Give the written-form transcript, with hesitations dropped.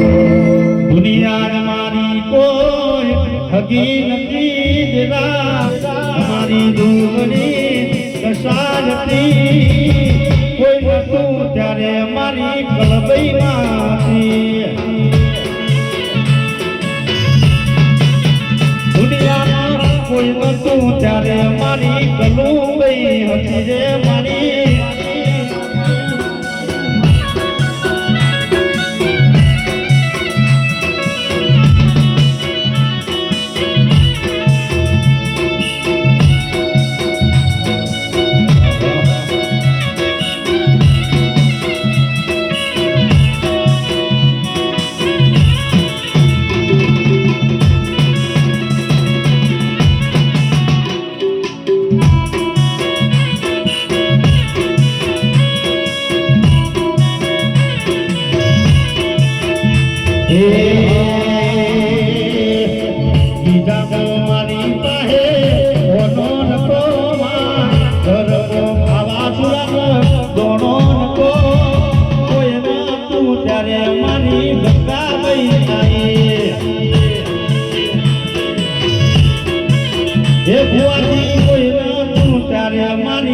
દુનિયા મારી કોઈ હગી નથી દેલા મારી દુગડી કસારતી કોઈ નતું ત્યારે મારી કલબઈ માંથી દુનિયામાં કોઈ નતું ત્યારે મારી કલુબઈ હતી રે મારી મારી